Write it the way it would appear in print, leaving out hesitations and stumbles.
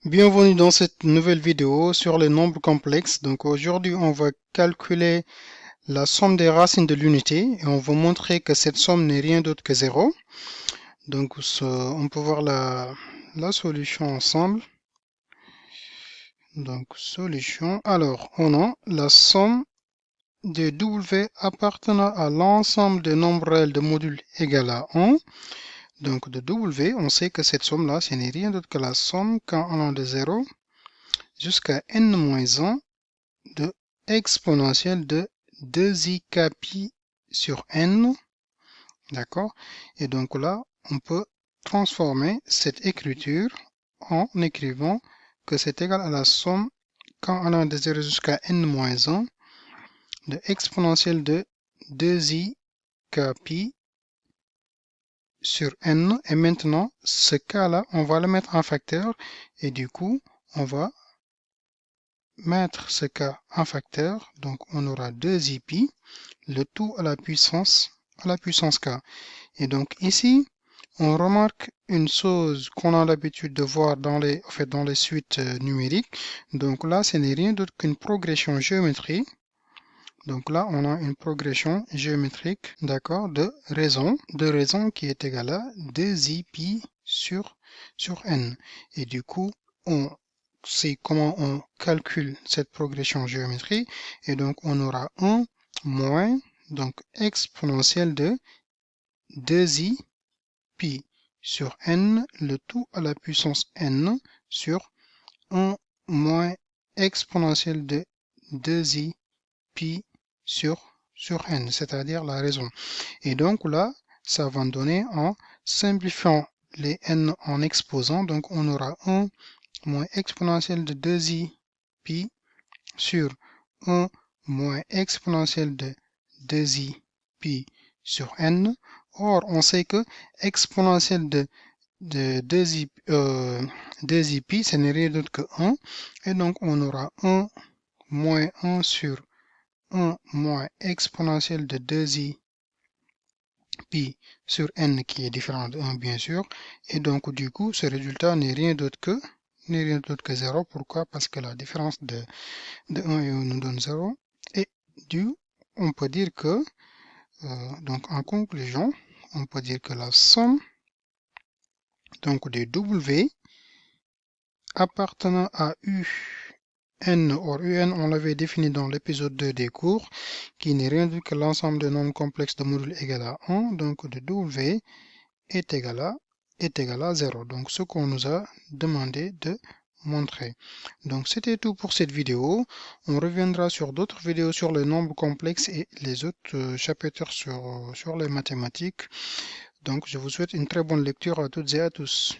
Bienvenue dans cette nouvelle vidéo sur les nombres complexes. Donc aujourd'hui, on va calculer la somme des racines de l'unité et on va montrer que cette somme n'est rien d'autre que zéro. Donc on peut voir la solution ensemble. Donc solution. Alors, on a la somme de W appartenant à l'ensemble des nombres réels de module égal à 1. Donc de W, on sait que cette somme-là, ce n'est rien d'autre que la somme quand allant de 0 jusqu'à n-1 de exponentielle de 2i k pi sur n, d'accord? Et donc là, on peut transformer cette écriture en écrivant que c'est égal à la somme quand allant de 0 jusqu'à n-1 de exponentielle de 2i k pi sur n. Et maintenant, ce cas-là, on va le mettre en facteur et du coup, on va mettre ce cas en facteur. Donc, on aura 2i pi, le tout à la puissance k. Et donc ici, on remarque une chose qu'on a l'habitude de voir dans dans les suites numériques. Donc là, ce n'est rien d'autre qu'une progression géométrique. Donc là, on a une progression géométrique, d'accord, de raison qui est égale à 2i pi sur n. Et du coup, on sait comment on calcule cette progression géométrique. Et donc, on aura 1 moins, donc exponentielle de 2i pi sur n, le tout à la puissance n, sur 1 moins exponentielle de 2i pi sur n, c'est-à-dire la raison. Et donc là, ça va donner en simplifiant les n en exposant, donc on aura 1 moins exponentielle de 2i pi sur 1 moins exponentielle de 2i pi sur n. Or, on sait que exponentielle de 2i pi, ce n'est rien d'autre que 1. Et donc, on aura 1 moins 1 sur 1 moins exponentielle de 2i pi sur n qui est différent de 1 bien sûr. Et donc du coup ce résultat n'est rien d'autre que 0. Pourquoi? Parce que la différence de 1 et 1 nous donne 0. Et on peut dire que, donc en conclusion, on peut dire que la somme donc de W appartenant à UN, or UN on l'avait défini dans l'épisode 2 des cours, qui n'est rien d'autre que l'ensemble des nombres complexes de module égal à 1, donc de W est égal à 0. Donc ce qu'on nous a demandé de montrer. Donc c'était tout pour cette vidéo. On reviendra sur d'autres vidéos sur les nombres complexes et les autres chapitres sur les mathématiques. Donc je vous souhaite une très bonne lecture à toutes et à tous.